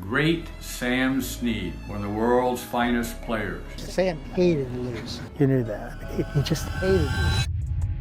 great Sam Snead, one of the world's finest players. Sam hated to lose. You knew that. He just hated to lose.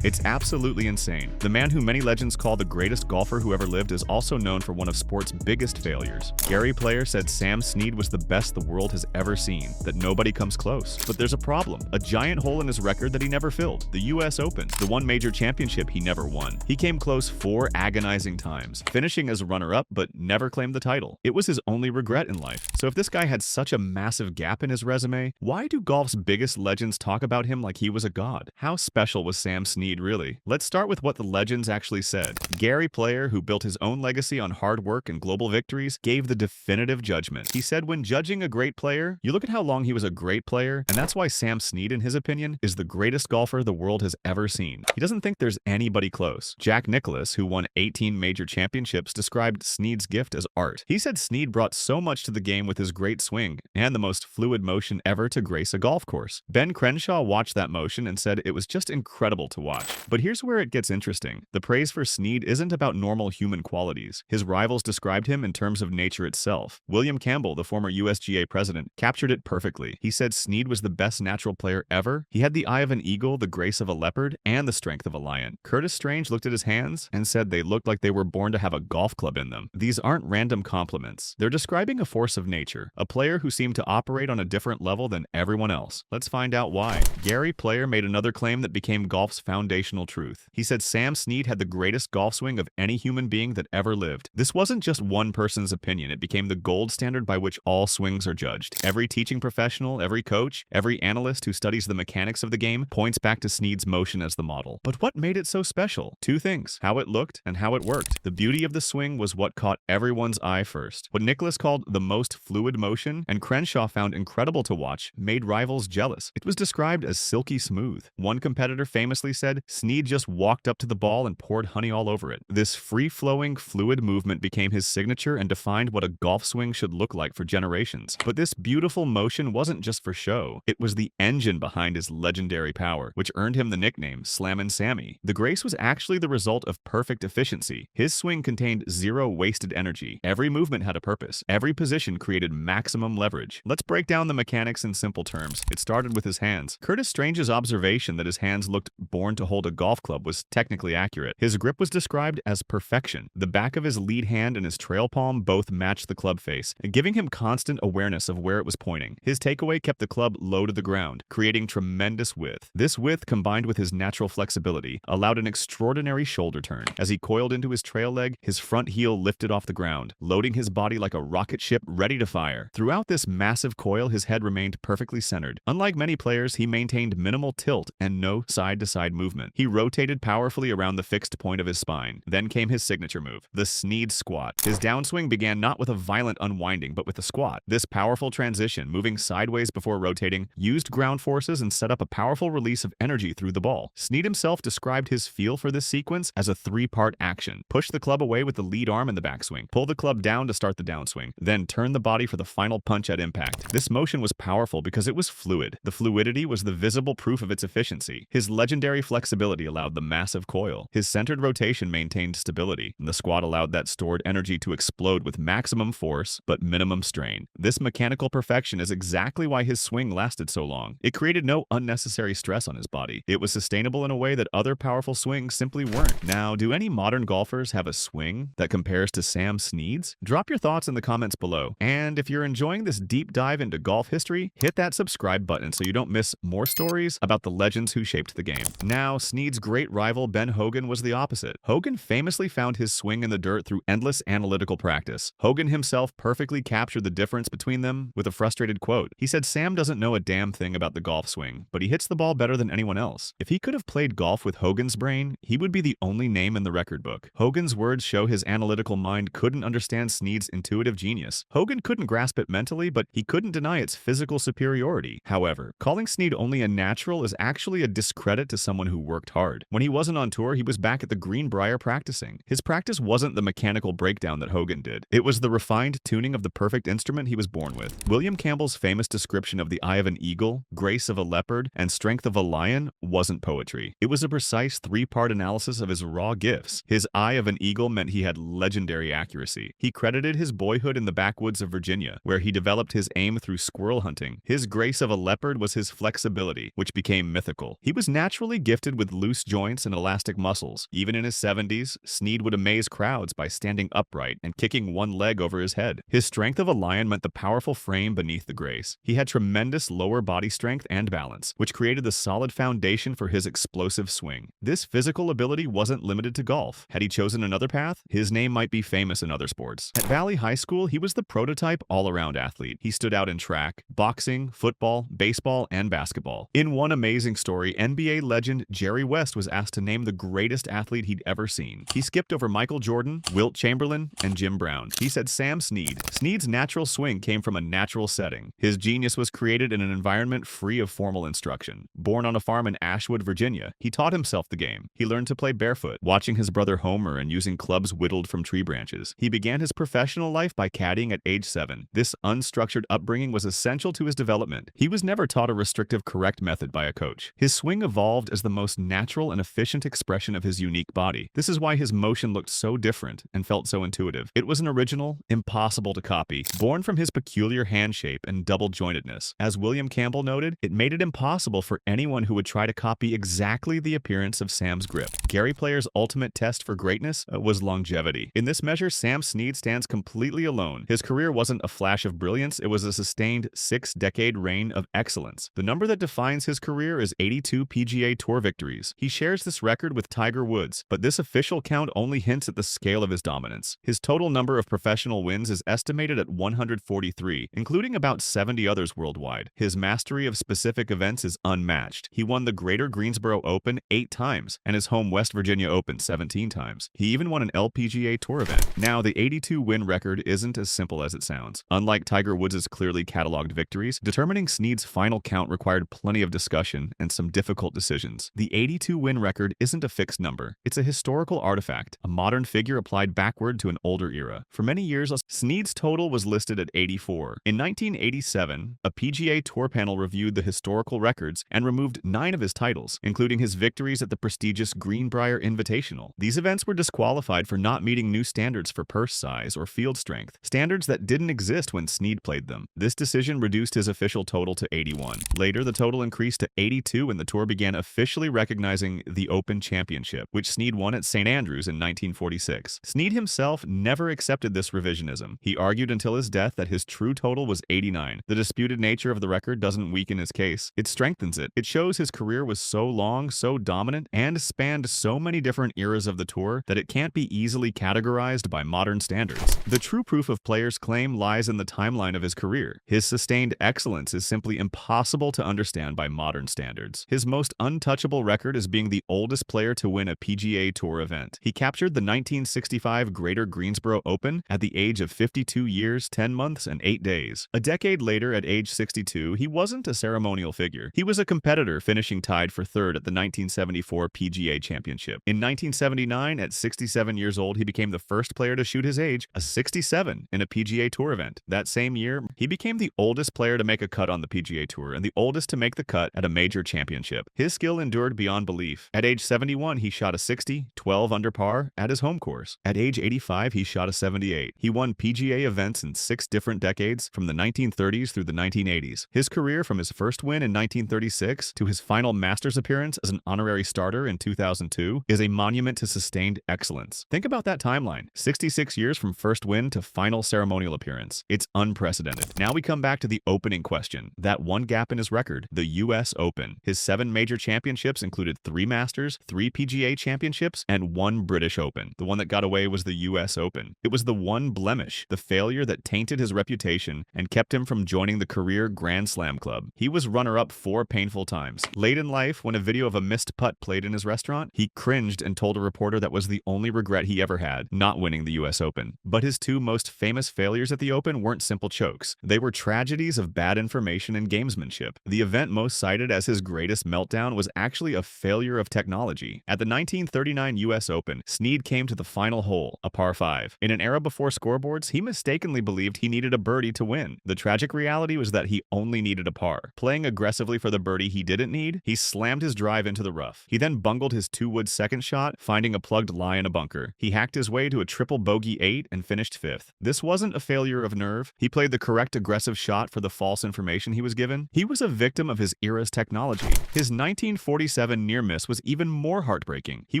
It's absolutely insane. The man who many legends call the greatest golfer who ever lived is also known for one of sport's biggest failures. Gary Player said Sam Snead was the best the world has ever seen, that nobody comes close. But there's a problem, a giant hole in his record that he never filled, the US Open, the one major championship he never won. He came close 4 agonizing times, finishing as runner-up but never claimed the title. It was his only regret in life. So if this guy had such a massive gap in his resume, why do golf's biggest legends talk about him like he was a god? How special was Sam Snead really? Let's start with what the legends actually said. Gary Player, who built his own legacy on hard work and global victories, gave the definitive judgment. He said when judging a great player, you look at how long he was a great player, and that's why Sam Snead, in his opinion, is the greatest golfer the world has ever seen. He doesn't think there's anybody close. Jack Nicklaus, who won 18 major championships, described Snead's gift as art. He said Snead brought so much to the game with his great swing and the most fluid motion ever to grace a golf course. Ben Crenshaw watched that motion and said it was just incredible to watch. But here's where it gets interesting. The praise for Snead isn't about normal human qualities. His rivals described him in terms of nature itself. William Campbell, the former USGA president, captured it perfectly. He said Snead was the best natural player ever. He had the eye of an eagle, the grace of a leopard, and the strength of a lion. Curtis Strange looked at his hands and said they looked like they were born to have a golf club in them. These aren't random compliments. They're describing a force of nature, a player who seemed to operate on a different level than everyone else. Let's find out why. Gary Player made another claim that became golf's foundational truth. He said Sam Snead had the greatest golf swing of any human being that ever lived. This wasn't just one person's opinion. It became the gold standard by which all swings are judged. Every teaching professional, every coach, every analyst who studies the mechanics of the game points back to Snead's motion as the model. But what made it so special? 2 things: how it looked and how it worked. The beauty of the swing was what caught everyone's eye first. What Nicklaus called the most fluid motion and Crenshaw found incredible to watch made rivals jealous. It was described as silky smooth. One competitor famously said Snead just walked up to the ball and poured honey all over it. This free-flowing, fluid movement became his signature and defined what a golf swing should look like for generations. But this beautiful motion wasn't just for show. It was the engine behind his legendary power, which earned him the nickname Slammin' Sammy. The grace was actually the result of perfect efficiency. His swing contained 0 wasted energy. Every movement had a purpose. Every position created maximum leverage. Let's break down the mechanics in simple terms. It started with his hands. Curtis Strange's observation that his hands looked born to hold a golf club was technically accurate. His grip was described as perfection. The back of his lead hand and his trail palm both matched the club face, giving him constant awareness of where it was pointing. His takeaway kept the club low to the ground, creating tremendous width. This width, combined with his natural flexibility, allowed an extraordinary shoulder turn. As he coiled into his trail leg, his front heel lifted off the ground, loading his body like a rocket ship ready to fire. Throughout this massive coil, his head remained perfectly centered. Unlike many players, he maintained minimal tilt and no side-to-side movement. He rotated powerfully around the fixed point of his spine. Then came his signature move, the Snead squat. His downswing began not with a violent unwinding, but with a squat. This powerful transition, moving sideways before rotating, used ground forces and set up a powerful release of energy through the ball. Snead himself described his feel for this sequence as a 3-part action. Push the club away with the lead arm in the backswing. Pull the club down to start the downswing. Then turn the body for the final punch at impact. This motion was powerful because it was fluid. The fluidity was the visible proof of its efficiency. His legendary flexibility allowed the massive coil. His centered rotation maintained stability. The squat allowed that stored energy to explode with maximum force, but minimum strain. This mechanical perfection is exactly why his swing lasted so long. It created no unnecessary stress on his body. It was sustainable in a way that other powerful swings simply weren't. Now, do any modern golfers have a swing that compares to Sam Snead's? Drop your thoughts in the comments below. And if you're enjoying this deep dive into golf history, hit that subscribe button so you don't miss more stories about the legends who shaped the game. Now, Snead's great rival Ben Hogan was the opposite. Hogan famously found his swing in the dirt through endless analytical practice. Hogan himself perfectly captured the difference between them with a frustrated quote. He said, "Sam doesn't know a damn thing about the golf swing, but he hits the ball better than anyone else." If he could have played golf with Hogan's brain, he would be the only name in the record book. Hogan's words show his analytical mind couldn't understand Snead's intuitive genius. Hogan couldn't grasp it mentally, but he couldn't deny its physical superiority. However, calling Snead only a natural is actually a discredit to someone who worked hard. When he wasn't on tour, he was back at the Greenbrier practicing. His practice wasn't the mechanical breakdown that Hogan did. It was the refined tuning of the perfect instrument he was born with. William Campbell's famous description of the eye of an eagle, grace of a leopard, and strength of a lion wasn't poetry. It was a precise three-part analysis of his raw gifts. His eye of an eagle meant he had legendary accuracy. He credited his boyhood in the backwoods of Virginia, where he developed his aim through squirrel hunting. His grace of a leopard was his flexibility, which became mythical. He was naturally gifted with loose joints and elastic muscles. Even in his 70s, Snead would amaze crowds by standing upright and kicking one leg over his head. His strength of a lion meant the powerful frame beneath the grace. He had tremendous lower body strength and balance, which created the solid foundation for his explosive swing. This physical ability wasn't limited to golf. Had he chosen another path, his name might be famous in other sports. At Valley High School, he was the prototype all-around athlete. He stood out in track, boxing, football, baseball, and basketball. In one amazing story, NBA legend Jerry West was asked to name the greatest athlete he'd ever seen. He skipped over Michael Jordan, Wilt Chamberlain, and Jim Brown. He said Sam Snead. Snead's natural swing came from a natural setting. His genius was created in an environment free of formal instruction. Born on a farm in Ashwood, Virginia, he taught himself the game. He learned to play barefoot, watching his brother Homer and using clubs whittled from tree branches. He began his professional life by caddying at age 7. This unstructured upbringing was essential to his development. He was never taught a restrictive correct method by a coach. His swing evolved as the most natural and efficient expression of his unique body. This is why his motion looked so different and felt so intuitive. It was an original, impossible to copy, born from his peculiar hand shape and double-jointedness. As William Campbell noted, it made it impossible for anyone who would try to copy exactly the appearance of Sam's grip. Gary Player's ultimate test for greatness was longevity. In this measure, Sam Snead stands completely alone. His career wasn't a flash of brilliance, it was a sustained 6-decade reign of excellence. The number that defines his career is 82 PGA Tour victories. He shares this record with Tiger Woods, but this official count only hints at the scale of his dominance. His total number of professional wins is estimated at 143, including about 70 others worldwide. His mastery of specific events is unmatched. He won the Greater Greensboro Open 8 times and his home West Virginia Open 17 times. He even won an LPGA Tour event. Now, the 82-win record isn't as simple as it sounds. Unlike Tiger Woods' clearly cataloged victories, determining Snead's final count required plenty of discussion and some difficult decisions. The 82-win record isn't a fixed number. It's a historical artifact, a modern figure applied backward to an older era. For many years, Snead's total was listed at 84. In 1987, a PGA Tour panel reviewed the historical records and removed 9 of his titles, including his victories at the prestigious Greenbrier Invitational. These events were disqualified for not meeting new standards for purse size or field strength, standards that didn't exist when Snead played them. This decision reduced his official total to 81. Later, the total increased to 82 when the tour began officially recognizing the Open Championship, which Snead won at St. Andrews in 1946. Snead himself never accepted this revisionism. He argued until his death that his true total was 89. The disputed nature of the record doesn't weaken his case. It strengthens it. It shows his career was so long, so dominant, and spanned so many different eras of the tour that it can't be easily categorized by modern standards. The true proof of Player's claim lies in the timeline of his career. His sustained excellence is simply impossible to understand by modern standards. His most untouchable record is being the oldest player to win a PGA Tour event. He captured the 1965 Greater Greensboro Open at the age of 52 years, 10 months, and 8 days. A decade later, at age 62, he wasn't a ceremonial figure. He was a competitor, finishing tied for third at the 1974 PGA Championship. In 1979, at 67 years old, he became the first player to shoot his age, a 67, in a PGA Tour event. That same year, he became the oldest player to make a cut on the PGA Tour and the oldest to make the cut at a major championship. His skill endured beyond belief. At age 71, he shot a 60, 12 under par at his home course. At age 85, he shot a 78. He won PGA events in 6 different decades, from the 1930s through the 1980s. His career, from his first win in 1936 to his final Masters appearance as an honorary starter in 2002, is a monument to sustained excellence. Think about that timeline. 66 years from first win to final ceremonial appearance. It's unprecedented. Now we come back to the opening question. That one gap in his record, the US Open. His 7 major championships included 3 Masters, 3 PGA championships, and 1 British Open. The one that got away was the US Open. It was the one blemish, the failure that tainted his reputation and kept him from joining the career Grand Slam Club. He was runner-up 4 painful times. Late in life, when a video of a missed putt played in his restaurant, he cringed and told a reporter that was the only regret he ever had, not winning the US Open. But his 2 most famous failures at the Open weren't simple chokes. They were tragedies of bad information and gamesmanship. The event most cited as his greatest meltdown was actually a failure of technology. At the 1939 U.S. Open, Snead came to the final hole, a par 5. In an era before scoreboards, he mistakenly believed he needed a birdie to win. The tragic reality was that he only needed a par. Playing aggressively for the birdie he didn't need, he slammed his drive into the rough. He then bungled his 2-wood second shot, finding a plugged lie in a bunker. He hacked his way to a triple bogey 8 and finished 5th. This wasn't a failure of nerve. He played the correct aggressive shot for the false information he was given. He was a victim of his era's technology. His 1947 near miss was even more heartbreaking. He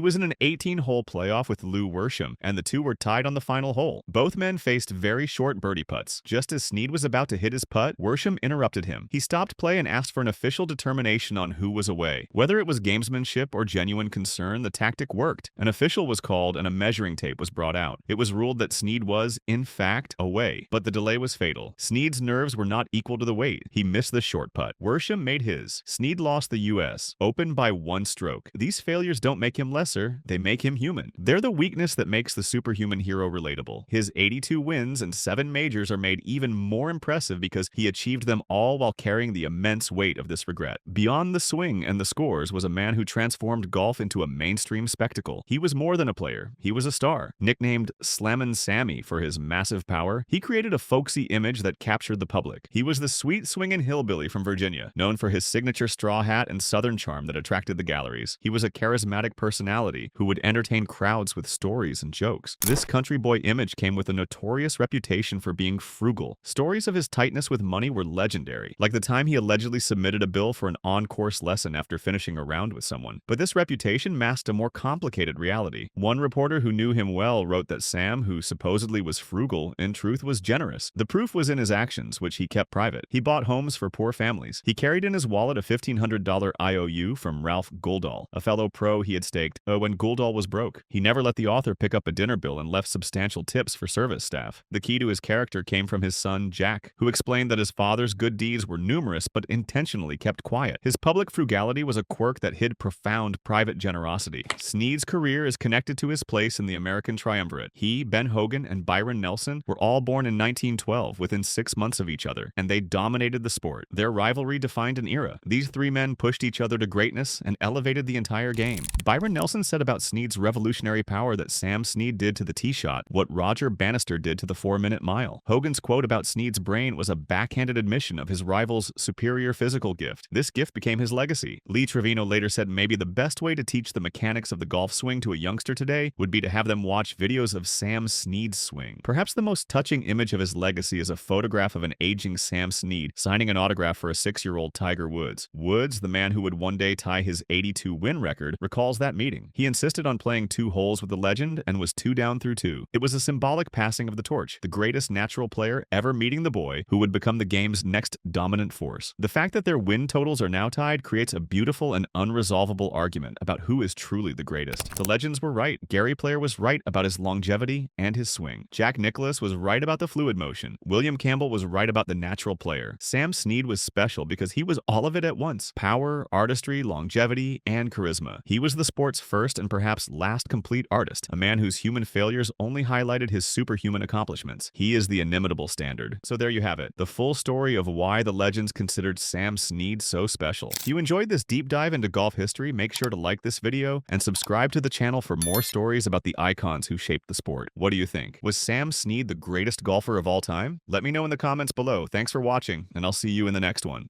was in an 18-hole playoff with Lou Worsham, and the two were tied on the final hole. Both men faced very short birdie putts. Just as Snead was about to hit his putt, Worsham interrupted him. He stopped play and asked for an official determination on who was away. Whether it was gamesmanship or genuine concern, the tactic worked. An official was called and a measuring tape was brought out. It was ruled that Snead was, in fact, away, but the delay was fatal. Snead's nerves were not equal to the weight. He missed the short putt. Worsham made his. Snead lost the U.S. Open by 1 stroke. These failures don't make him lesser, they make him human. They're the weakness that makes the superhuman hero relatable. His 82 wins and 7 majors are made even more impressive because he achieved them all while carrying the immense weight of this regret. Beyond the swing and the scores was a man who transformed golf into a mainstream spectacle. He was more than a player. He was a star. Nicknamed Slammin' Sammy for his massive power, he created a folksy image that captured the public. He was the sweet swingin' hillbilly from Virginia, known for his signature straw hat and southern charm that attracted the galleries. He was a charismatic personality who would entertain crowds with stories and jokes. This country boy image came with a notorious reputation for being frugal. Stories of his tightness with money were legendary, like the time he allegedly submitted a bill for an on-course lesson after finishing a round with someone. But this reputation masked a more complicated reality. One reporter who knew him well wrote that Sam, who supposedly was frugal, in truth was generous. The proof was in his actions, which he kept private. He bought homes for poor families. He carried in his wallet a $1,500 IOU from Ralph Guldahl, a fellow pro he had staked when Guldahl was broke. He never let the author pick up a dinner bill and left substantial tips for service staff. The key to his character came from his son, Jack, who explained that his father's good deeds were numerous but intentionally kept quiet. His public frugality was a quirk that hid profound private generosity. Snead's career is connected to his place in the American triumvirate. He, Ben Hogan, and Byron Nelson were all born in 1912 within 6 months of each other, and they dominated the sport. Their rivalry defined an era. These 3 men pushed each other to greatness and elevated the entire game. Byron Nelson said about Snead's revolutionary power that Sam Snead did to the tee shot what Roger Bannister did to the 4-minute mile. Hogan's quote about Snead's brain was a backhanded admission of his rival's superior physical gift. This gift became his legacy. Lee Trevino later said maybe the best way to teach the mechanics of the golf swing to a youngster today would be to have them watch videos of Sam Snead's swing. Perhaps the most touching image of his legacy is a photograph of an aging Sam Snead signing an autograph for a 6-year-old Tiger Woods. Woods, the man who would one day tie his 82 win record, recalls that meeting. He insisted on playing 2 holes with the legend and was 2 down through 2. It was a symbolic passing of the torch, the greatest natural player ever meeting the boy who would become the game's next dominant force. The fact that their win totals are now tied creates a beautiful and unresolvable argument about who is truly the greatest. The legends were right. Gary Player was right about his longevity and his swing. Jack Nicklaus was right about the fluid motion. William Campbell was right about the natural player. Sam Snead was special because he was all of it at once: power, artistry, longevity, and charisma. He was the sport's first and perhaps last complete artist, a man whose human failures only highlighted his superhuman accomplishments. He is the inimitable standard. So there you have it, the full story of why the legends considered Sam Snead so special. If you enjoyed this deep dive into golf history, make sure to like this video and subscribe to the channel for more stories about the icons who shaped the sport. What do you think? Was Sam Snead the greatest golfer of all time? Let me know in the comments below. Thanks for watching, and I'll see you in the next one.